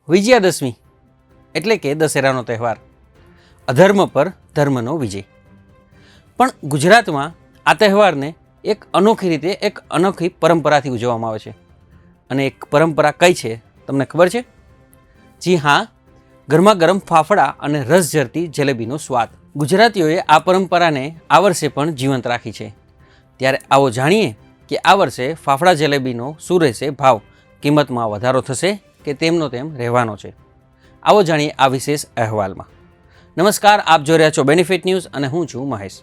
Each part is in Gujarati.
વિજયાદશમી એટલે કે દશેરાનો તહેવાર, અધર્મ પર ધર્મનો વિજય. પણ ગુજરાતમાં આ તહેવારને એક અનોખી રીતે, એક અનોખી પરંપરાથી ઉજવવામાં આવે છે. અને એક પરંપરા કઈ છે તમને ખબર છે? જી હા, ગરમા ગરમ ફાફડા અને રસ ઝરતી જલેબીનો સ્વાદ. ગુજરાતીઓએ આ પરંપરાને આ વર્ષે પણ જીવંત રાખી છે. ત્યારે આવો જાણીએ કે આ વર્ષે ફાફડા જલેબીનો શું રહેશે ભાવ, કિંમતમાં વધારો થશે કે તેમનો તેમ રહેવાનો છે. આવો જાણીએ આ વિશેષ અહેવાલમાં. નમસ્કાર, આપ જોઈ રહ્યા છો બેનિફિટ ન્યૂઝ અને હું છું મહેશ.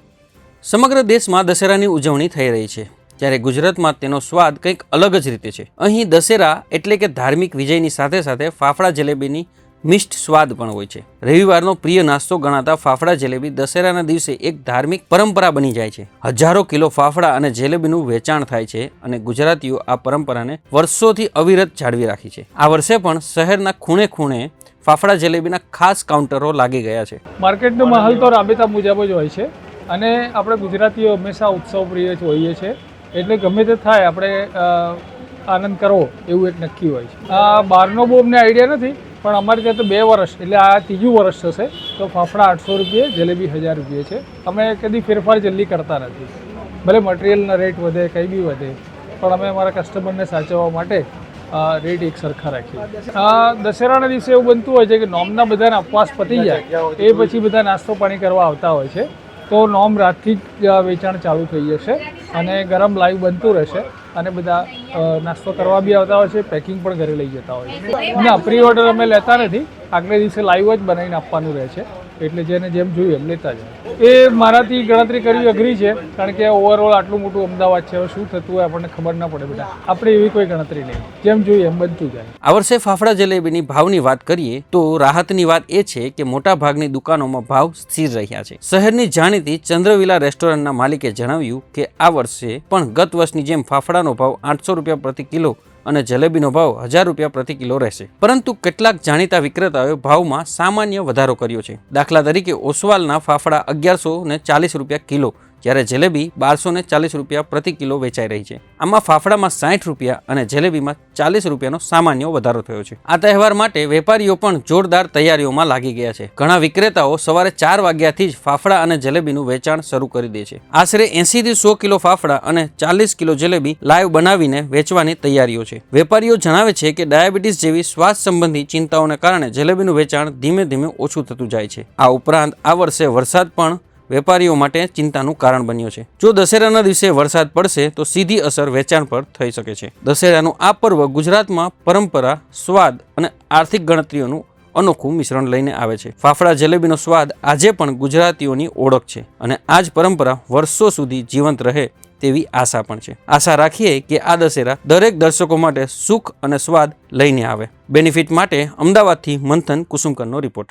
સમગ્ર દેશમાં દશેરાની ઉજવણી થઈ રહી છે, ત્યારે ગુજરાતમાં તેનો સ્વાદ કંઈક અલગ જ રીતે છે. અહીં દશેરા એટલે કે ધાર્મિક વિજયની સાથે સાથે ફાફડા જલેબીની મિષ્ટ સ્વાદ પણ હોય છે. રવિવારનો પ્રિય નાસ્તો ગણાતા ફાફડા જલેબી દશેરાના દિવસે એક ધાર્મિક પરંપરા બની જાય છે. હજારો કિલો ફાફડા અને જલેબીનું વેચાણ થાય છે અને ગુજરાતીઓ આ પરંપરાને વર્ષોથી અવિરત જાળવી રાખી છે. આ વર્ષે પણ શહેરના ખૂણે ખૂણે ફાફડા જલેબીના ખાસ કાઉન્ટરો લાગી ગયા છે. માર્કેટનો માહોલ તો રાબેતા મુજબ જ હોય છે અને આપણે ગુજરાતીઓ હંમેશા ઉત્સવ પ્રિય જ હોઈએ છીએ, એટલે ગમે તે થાય આપણે આનંદ કરવો એવું એક નક્કી હોય છે. આ બહારનો બહુ અમને આઈડિયા નથી, પણ અમારે ત્યાં તો 2 વર્ષ એટલે આ 3જું વર્ષ થશે. તો ફાફડા 800 રૂપિયા, જલેબી 1000 રૂપિયા છે. અમે કદી ફેરફાર જલ્દી કરતા નથી, ભલે મટીરિયલના રેટ વધે કંઈ બી વધે, પણ અમે અમારા કસ્ટમરને સાચવવા માટે રેટ એક સરખા રાખીએ. દશેરાના દિવસે એવું બનતું હોય છે કે નોમના બધાને ઉપવાસ પતી જાય એ પછી બધા નાસ્તો પાણી કરવા આવતા હોય છે. તો નોમ રાતથી જ વેચાણ ચાલુ થઈ જશે અને ગરમ લાઈવ બનતું રહેશે અને બધા નાસ્તો કરવા બી આવતા હોય છે, પેકિંગ પણ ઘરે લઈ જતા હોય છે. ના, પ્રી ઓર્ડર અમે લેતા નથી, આગલે દિવસે લાઈવ જ બનાવીને આપવાનું રહે છે, એટલે જેને જેમ જોઈએ એમ લેતા જાય. એ મારાથી ગણતરી કરવી અઘરી છે, કારણ કે ઓવરઓલ આટલું મોટું અમદાવાદ છે, હવે શું થતું હોય આપણને ખબર ના પડે બેટા. આપણે એવી કોઈ ગણતરી નહીં, જેમ જોઈએ એમ બનતું જાય. આ વર્ષે ફાફડા જલેબીની ભાવની વાત કરીએ તો રાહતની વાત એ છે કે મોટા ભાગની દુકાનોમાં ભાવ સ્થિર રહ્યા છે. શહેરની જાણીતી ચંદ્રવિલા રેસ્ટોરન્ટના માલિકે જણાવ્યું કે આ વર્ષે પણ ગત વર્ષની જેમ ફાફડાનો ભાવ 800 રૂપિયા પ્રતિ કિલો અને જલેબીનો ભાવ 1000 રૂપિયા પ્રતિ કિલો રહેશે. પરંતુ કેટલાક જાણીતા વિક્રેતાઓએ ભાવમાં સામાન્ય વધારો કર્યો છે. દાખલા તરીકે ઓસવાલના ફાફડા 1140 રૂપિયા કિલો, જ્યારે જલેબી 1240 રૂપિયા પ્રતિ કિલો વેચાઈ રહી છે. આમાં ફાફડામાં 60 રૂપિયા અને જલેબીમાં 40 રૂપિયાનો સામાન્ય વધારો થયો છે. આ તહેવાર માટે વેપારીઓ પણ જોરદાર તૈયારીઓમાં લાગી ગયા છે. ઘણા વિક્રેતાઓ સવારે 4 વાગ્યાથી જ ફાફડા અને જલેબીનું વેચાણ શરૂ કરી દે છે. આશરે 80 થી 100 કિલો ફાફડા અને 40 કિલો જલેબી લાઈવ બનાવીને વેચવાની તૈયારીઓ છે. વેપારીઓ જણાવે છે કે ડાયાબિટીસ જેવી શ્વાસ સંબંધી ચિંતાઓને કારણે જલેબીનું વેચાણ ધીમે ધીમે ઓછું થતું જાય છે. આ ઉપરાંત આ વર્ષે વરસાદ પણ વેપારીઓ માટે ચિંતાનું કારણ બન્યો છે. જો દશેરાના દિવસે વરસાદ પડશે તો સીધી અસર વેચાણ પર થઈ શકે છે. દશેરાનું આ પર્વ ગુજરાતમાં પરંપરા, સ્વાદ અને આર્થિક ગણતરીઓનું અનોખું મિશ્રણ લઈને આવે છે. ફાફડા જલેબીનો સ્વાદ આજે પણ ગુજરાતીઓની ઓળખ છે અને આ જ પરંપરા વર્ષો સુધી જીવંત રહે તેવી આશા પણ છે. આશા રાખીએ કે આ દશેરા દરેક દર્શકો માટે સુખ અને સ્વાદ લઈને આવે. બેનિફિટ માટે અમદાવાદથી મંથન કુસુમકરનો રિપોર્ટ.